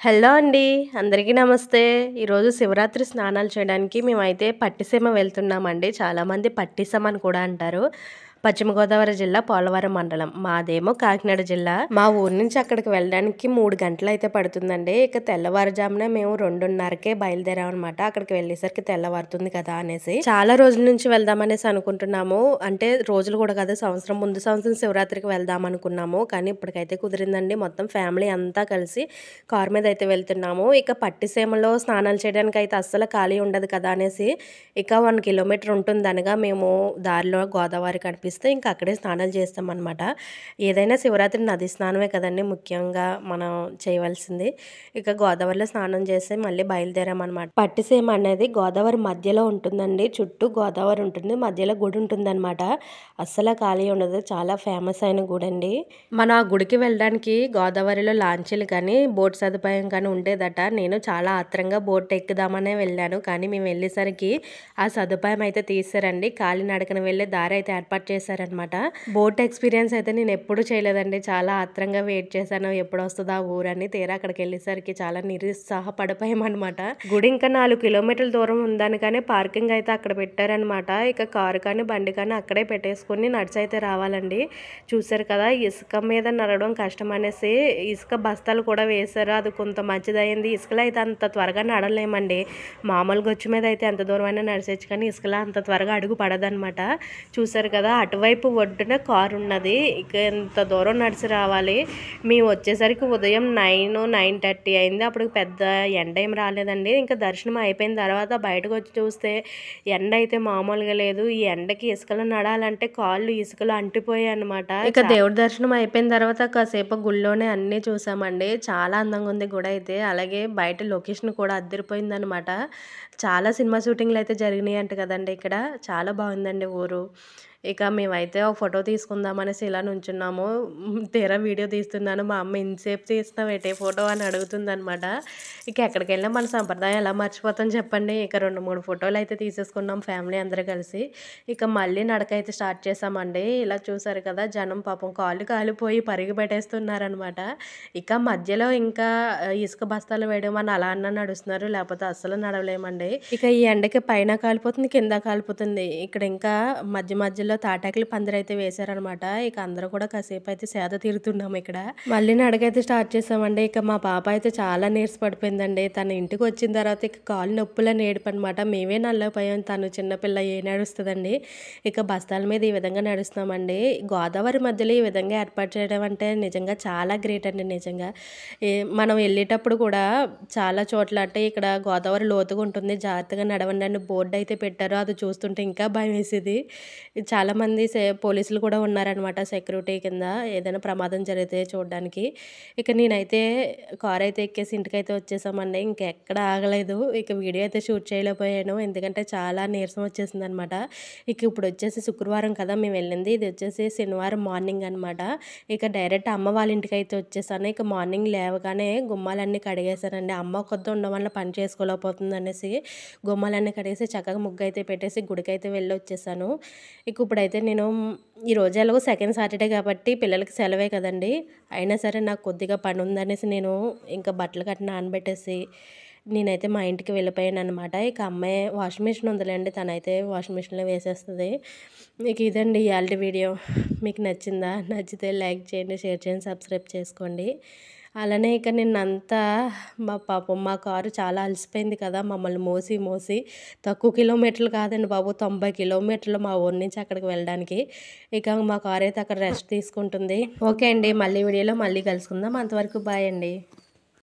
Hello అండి. అందరికీ నమస్తే. ఈరోజు శివరాత్రి స్నానాలు చేయడానికి మేమైతే పట్టిసీమ వెళ్తున్నామండి. చాలామంది పట్టిసమ అని కూడా అంటారు. పశ్చిమ గోదావరి జిల్లా పోలవరం మండలం. మాదేమో కాకినాడ జిల్లా. మా ఊరు నుంచి అక్కడికి వెళ్ళడానికి 3 గంటలయితే పడుతుందండి. ఇక తెల్లవారుజామున మేము 2:30కే బయలుదేరామనమాట. అక్కడికి వెళ్ళేసరికి తెల్లవారుతుంది కదా అనేసి. చాలా రోజుల నుంచి వెళ్దామనేసి అనుకుంటున్నాము. అంటే రోజులు కూడా కాదు, ముందు సంవత్సరం శివరాత్రికి వెళ్దాం అనుకున్నాము. కానీ ఇప్పటికైతే కుదిరిందండి. మొత్తం ఫ్యామిలీ అంతా కలిసి కారు మీద అయితే వెళ్తున్నాము. ఇక పట్టిసీమలో స్నానాలు చేయడానికి అయితే అస్సలు ఖాళీ ఉండదు కదా అనేసి ఇక 1 కిలోమీటర్ ఉంటుందనగా మేము దారిలో గోదావరి కనిపిస్తే ఇంకా అక్కడే స్నానాలు చేస్తామన్నమాట. ఏదైనా శివరాత్రి నది స్నానమే కదండి ముఖ్యంగా మనం చేయవలసింది. ఇక గోదావరిలో స్నానం చేసి మళ్ళీ బయలుదేరామన్నమాట. పట్టిసీమ అనేది గోదావరి మధ్యలో ఉంటుందండి. చుట్టూ గోదావరి ఉంటుంది, మధ్యలో గుడి ఉంటుందన్నమాట. అస్సలు ఖాళీ ఉండదు. చాలా ఫేమస్ అయిన గుడి అండి. మన ఆ గుడికి వెళ్ళడానికి గోదావరిలో లాంచీలు కానీ బోట్ సదుపాయం కానీ ఉండేదట. నేను చాలా ఆత్రంగా బోట్ ఎక్కుదామనే వెళ్ళాను. కానీ మేము వెళ్ళేసరికి ఆ సదుపాయం అయితే తీసారండి. కాలినడకన వెళ్ళే దారి అయితే ఏర్పాటు చేశారనమాట. బోట్ ఎక్స్పీరియన్స్ అయితే నేను ఎప్పుడు చేయలేదండి. చాలా ఆత్రంగా వెయిట్ చేశాను, ఎప్పుడు వస్తుందా ఊరని. తీరా అక్కడికి వెళ్ళేసరికి చాలా నిరుత్సాహపడిపోయామన్నమాట. గుడి ఇంకా 4 కిలోమీటర్ల దూరం ఉందనికనే పార్కింగ్ అయితే అక్కడ పెట్టారనమాట. ఇక కారు కానీ బండి కానీ అక్కడే పెట్టేసుకుని నడిచైతే రావాలండి. చూసారు కదా, ఇసుక మీద నడవడం కష్టం అనేసి ఇసుక బస్తాలు కూడా వేశారు. అది కొంత మంచిదయింది. ఇసుకలో అయితే అంత త్వరగా నడలేమండి. మామూలు గొచ్చు మీద అయితే ఎంత దూరమైనా నడిచొచ్చు, కానీ ఇసుకలో అంత త్వరగా అడుగు పడదనమాట. చూసారు కదా, అటువైపు ఒడ్డున కారు ఉన్నది. ఇక ఎంత దూరం నడిచి రావాలి. మేము వచ్చేసరికి ఉదయం 9:30 అయింది. అప్పుడు పెద్ద ఎండ ఏం రాలేదండి. ఇంకా దర్శనం అయిపోయిన తర్వాత బయటకు వచ్చి చూస్తే ఎండ అయితే మామూలుగా లేదు. ఈ ఎండకి ఇసుకలో నడాలంటే కాళ్ళు ఇసుకలో అంటిపోయాయి అనమాట. ఇక దేవుడి దర్శనం అయిపోయిన తర్వాత కాసేపు గుళ్ళోనే అన్నీ చూసామండి. చాలా అందంగా ఉంది గుడి అయితే. అలాగే బయట లొకేషన్ కూడా అద్దరిపోయిందనమాట. చాలా సినిమా షూటింగ్లు అయితే జరిగినాయి అంట కదండి ఇక్కడ. చాలా బాగుందండి ఊరు. ఇక మేమైతే ఒక ఫోటో తీసుకుందాం అనేసి ఇలా నుంచున్నాము. తీరా వీడియో తీస్తున్నాను. మా అమ్మ ఇంతసేపు తీస్తున్నావేంటి ఫోటో అని అడుగుతుందనమాట. ఇక ఎక్కడికి వెళ్ళినా మన సంప్రదాయం ఎలా మర్చిపోతాం చెప్పండి. ఇక 2-3 ఫోటోలు అయితే తీసేసుకున్నాం ఫ్యామిలీ అందరూ కలిసి. ఇక మళ్ళీ నడక అయితే స్టార్ట్ చేసామండి. ఇలా చూసారు కదా, జనం పాపం కాళ్ళు కాలిపోయి పరిగి పెట్టేస్తున్నారనమాట. ఇక మధ్యలో ఇంకా ఇసుక బస్తాలు వేయడం అని అలా అన్నా నడుస్తున్నారు, లేకపోతే అస్సలు నడవలేమండి. ఇక ఈ ఎండకి పైన కాలిపోతుంది, కింద కాలిపోతుంది. ఇక్కడ ఇంకా మధ్యలో తాటాకులు పందిరైతే వేశారనమాట. ఇక అందరూ కూడా కాసేపు అయితే సేద తీరుతున్నాము ఇక్కడ. మళ్ళీ నడకైతే స్టార్ట్ చేసామండి. ఇక మా పాప అయితే చాలా నీరస పడిపోయిందండి. తన ఇంటికి వచ్చిన తర్వాత ఇక కాళ్ళు నొప్పులని ఏడుపనమాట. మేమే నల్లపోయాం, తను చిన్నపిల్ల ఏ నడుస్తుందండి. ఇక బస్తాల మీద ఈ విధంగా నడుస్తున్నామండి. గోదావరి మధ్యలో ఈ విధంగా ఏర్పాటు చేయడం అంటే నిజంగా చాలా గ్రేట్ అండి. నిజంగా మనం వెళ్ళేటప్పుడు కూడా చాలా చోట్ల అంటే ఇక్కడ గోదావరి లోతుగా ఉంటుంది, జాగ్రత్తగా నడవండి అని బోర్డు అయితే పెట్టారు. అది చూస్తుంటే ఇంకా భయం వేసేది. చాలామంది పోలీసులు కూడా ఉన్నారనమాట సెక్యూరిటీ కింద, ఏదైనా ప్రమాదం జరిగితే చూడడానికి. ఇక నేనైతే కారు అయితే ఎక్కేసి ఇంటికైతే వచ్చేసామండి. ఇంకెక్కడ ఆగలేదు. ఇక వీడియో అయితే షూట్ చేయలేకపోయాను, ఎందుకంటే చాలా నీరసం వచ్చేసింది అనమాట. ఇక ఇప్పుడు వచ్చేసి శుక్రవారం కదా మేము వెళ్ళింది, ఇది వచ్చేసి శనివారం మార్నింగ్ అనమాట. ఇక డైరెక్ట్ అమ్మ వాళ్ళ ఇంటికి అయితే వచ్చేసాను. ఇక మార్నింగ్ లేవగానే గుమ్మాలన్నీ కడిగేశానండి. అమ్మ కొద్ది ఉండడం వల్ల పని చేసుకోలేకపోతుంది అనేసి గుమ్మాలన్నీ కడిగేసి చక్కగా ముగ్గు అయితే పెట్టేసి గుడికి అయితే వెళ్ళి వచ్చేసాను. ఇక ఇప్పుడైతే నేను ఈరోజు ఎలాగో సెకండ్ సాటర్డే కాబట్టి పిల్లలకి సెలవే కదండి. అయినా సరే నాకు కొద్దిగా పని ఉందనేసి నేను ఇంకా బట్టలు కట్టి నానబెట్టేసి నేనైతే మా ఇంటికి వెళ్ళిపోయాను అనమాట. ఇక అమ్మాయి వాషింగ్ మిషన్ ఉందిలేండి, తనైతే వాషింగ్ మిషన్లో వేసేస్తుంది. మీకు ఇదండి ఇవాళ వీడియో. మీకు నచ్చిందా? నచ్చితే లైక్ చేయండి, షేర్ చేయండి, సబ్స్క్రైబ్ చేసుకోండి. అలానే ఇక నిన్నంతా మా కారు చాలా అలసిపోయింది కదా, మమ్మల్ని మోసి తక్కువ కిలోమీటర్లు కాదండి బాబు, 90 కిలోమీటర్లు మా ఊరి నుంచి అక్కడికి వెళ్ళడానికి. ఇక మా కారు అయితే అక్కడ రెస్ట్ తీసుకుంటుంది. ఓకే అండి, మళ్ళీ వీడియోలో మళ్ళీ కలుసుకుందాం. అంతవరకు బాయ్ అండి.